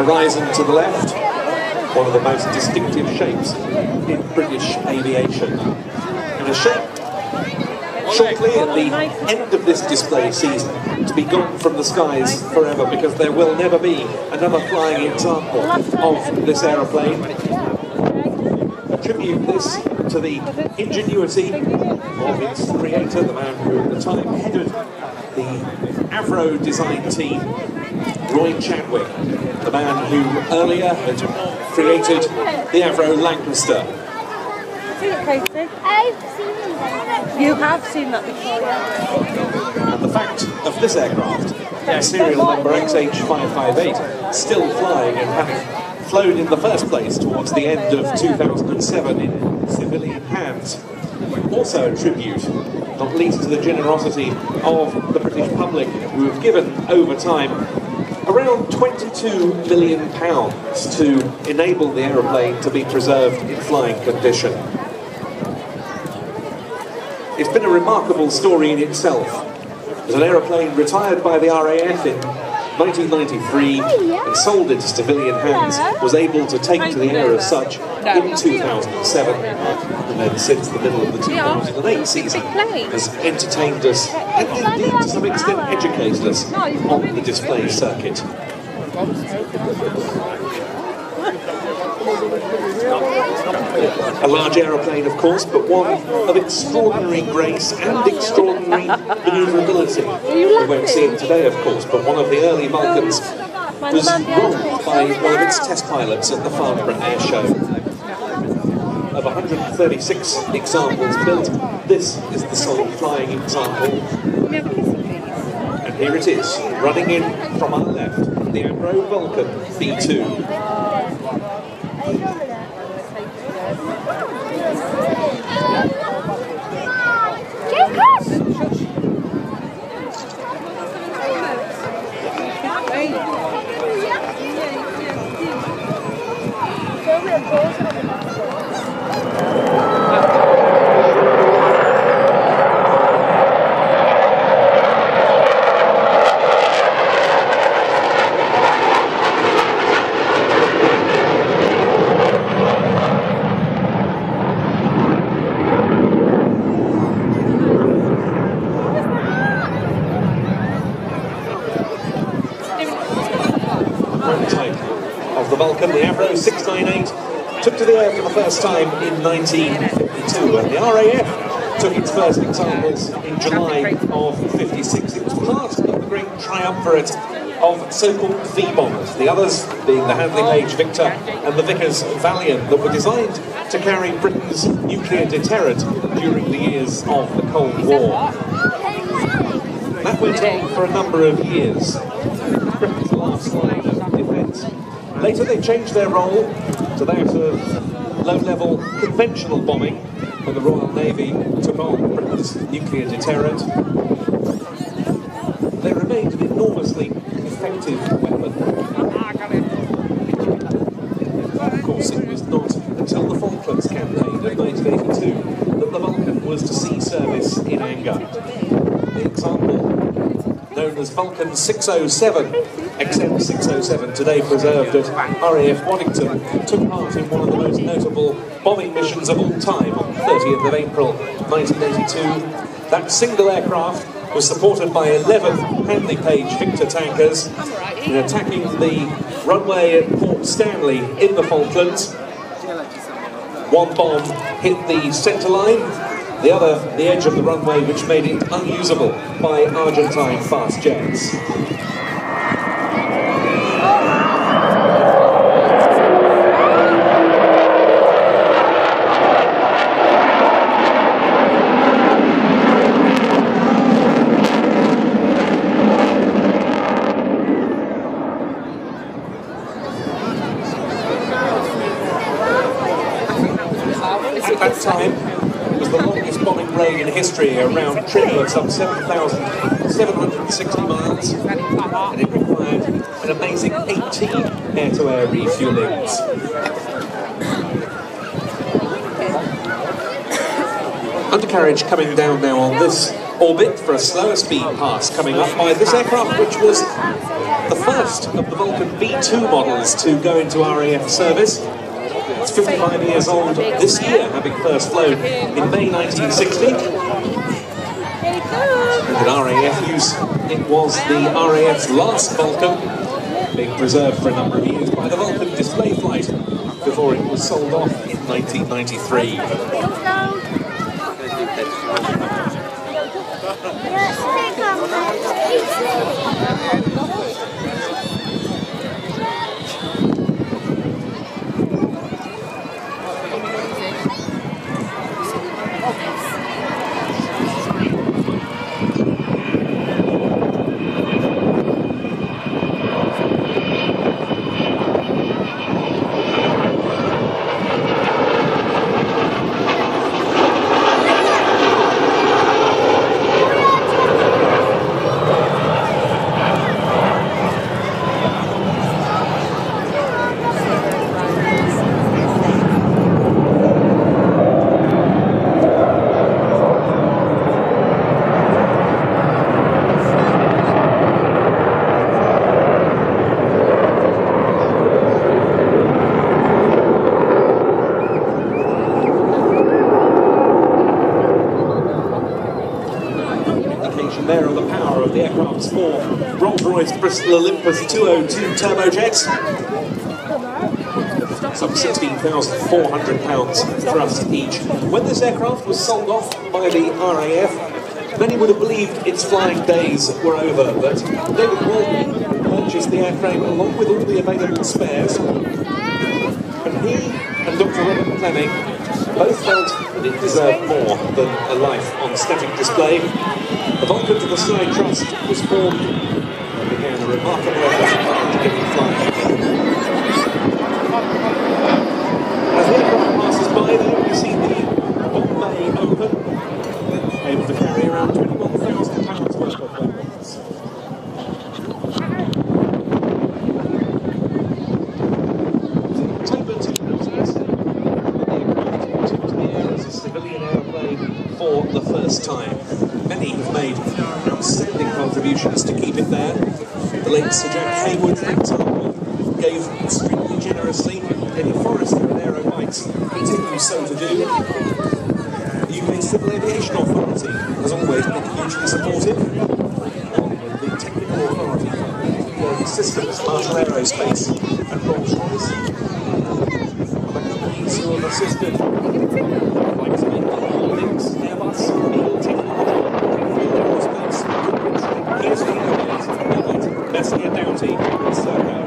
horizon to the left, one of the most distinctive shapes in British aviation. And a shape shortly at the end of this display season to be gone from the skies forever, because there will never be another flying example of this aeroplane. Attribute this to the ingenuity of its creator, the man who at the time headed the Avro design team, Roy Chadwick, the man who earlier had created the Avro Lancaster. You have seen that before, yeah. And the fact of this aircraft, their serial number XH558, still flying and having flown in the first place towards the end of 2007 in civilian hands, also a tribute, not least to the generosity of the British public, who have given over time around £22 million to enable the aeroplane to be preserved in flying condition. It's been a remarkable story in itself. As an aeroplane retired by the RAF in 1993 and sold into civilian hands, was able to take to the air as such in 2007, and then since the middle of the 2008 season has entertained us and indeed to some extent educated us on the display circuit. A large aeroplane, of course, but one of extraordinary grace and extraordinary manoeuvrability. We won't see it today, of course, but one of the early Vulcans was rolled by one of its test pilots at the Farnborough Airshow. Of 136 examples built, this is the sole flying example. And here it is, running in from our left, the Avro Vulcan B2. Of the Vulcan, the Avro 698 took to the air for the first time in 1952, and the RAF took its first examples in July of 56. It was part of the great triumvirate of so-called V-bombers, the others being the Handley Page Victor and the Vickers Valiant, that were designed to carry Britain's nuclear deterrent during the years of the Cold War. That went on for a number of years. Britain's last line of defence. Later they changed their role to that of low-level conventional bombing when the Royal Navy took on Britain's nuclear deterrent. They remained an enormously effective weapon. Of course, it was not until the Falklands campaign of 1982 that the Vulcan was to see service in anger. The example, known as Vulcan 607, XM607, today preserved at RAF Waddington, took part in one of the most notable bombing missions of all time on the 30th of April 1982. That single aircraft was supported by 11 Handley Page Victor tankers in attacking the runway at Port Stanley in the Falklands. One bomb hit the centre line, the other the edge of the runway, which made it unusable by Argentine fast jets. At that time, it was the longest bombing raid in history, a round trip of some 7,760 miles, and it required an amazing 18 air-to-air refuelings. Undercarriage coming down now on this orbit for a slower speed pass coming up by this aircraft, which was the first of the Vulcan V2 models to go into RAF service. It's 55 years old this year, having first flown in May 1960. And in RAF use, it was the RAF's last Vulcan, being preserved for a number of years by the Vulcan Display Flight before it was sold off in 1993. There are the power of the aircraft's four Rolls-Royce Bristol Olympus 202 turbojets. Some 16,400 pounds thrust each. When this aircraft was sold off by the RAF, many would have believed its flying days were over, but David Walton purchased the airframe along with all the available spares, and he and Dr. Robert Fleming both felt that it deserved more than a life on static display. The Vulcan to the Sky Trust was formed and began a remarkable effort to get it flying again. As the aircraft passes by, there we see the bomb bay open, able to carry around 21,000 pounds worth of weapons. In October 2007, the aircraft took to the air as a civilian airplane for the first time. Many have made outstanding contributions to keep it there. The late Sir Jack Hayward, for example, gave extremely generously. Eddie Forrester and Aerobikes continue so to do. The UK Civil Aviation Authority has always been hugely supportive. The Technical Authority for Systems, Marshall Aerospace and Rolls-Royce. The companies who have assisted, like Holdings, Airbus, Neil Technology, here's the Airways, Bessie and Doughty, and Serco.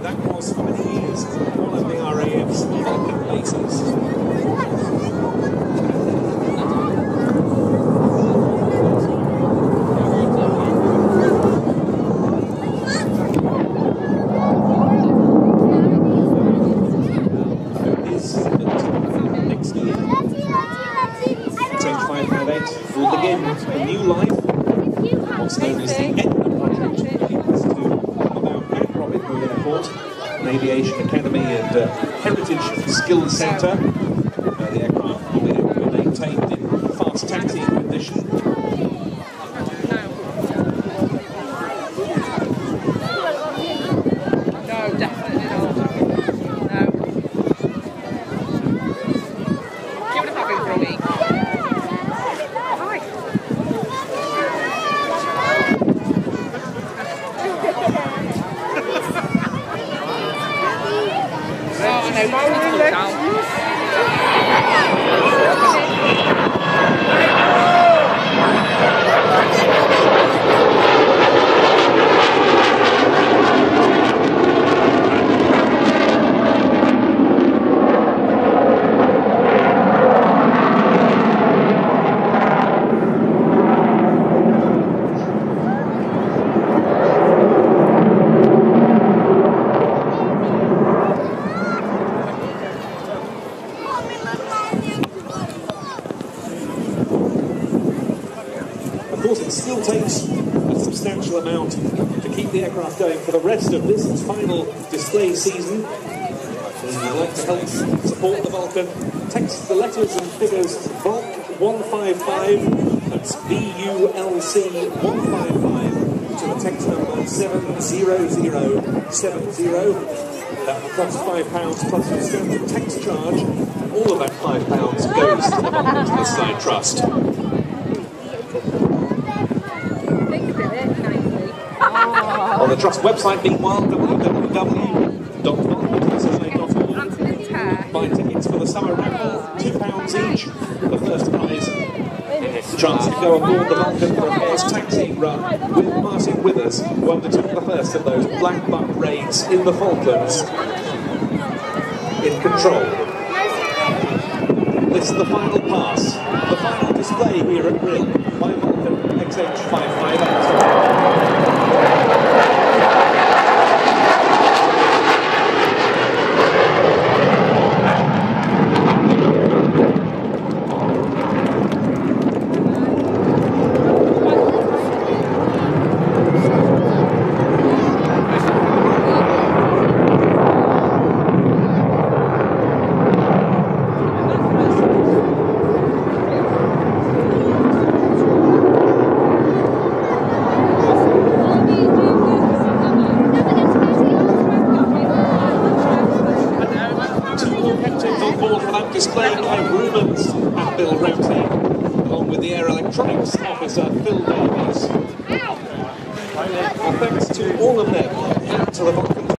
That was for many years one of the RAF's Vulcan bases. Next year, Stage 558 will begin a new life, what's known as the Etna project. Airport, an aviation academy and heritage skills centre. The aircraft will be able to be maintained in fast taxiing condition. No, definitely not. No. Give it a having for a week. it still takes a substantial amount to keep the aircraft going for the rest of this final display season. If you'd like to help support the Vulcan, text the letters and figures VULC 155, that's VULC 155, to the text number 70070. That will cost £5 plus your standard text charge. All of that £5 goes to the Vulcan Palestine Trust. On the Trust website, meanwhile, www.vulcanpalestine.org. Buy tickets for the summer raffle, £2 each. The first prize, the chance to go aboard the Vulcan for a first taxi run with Martin Withers, who undertook the first of those black buck raids in the Falklands. In control. This is the final pass, the final display here at Rhyl by Vulcan XH558. Display by Rubens and Bill Roti, along with the Air Electronics Officer Phil Day.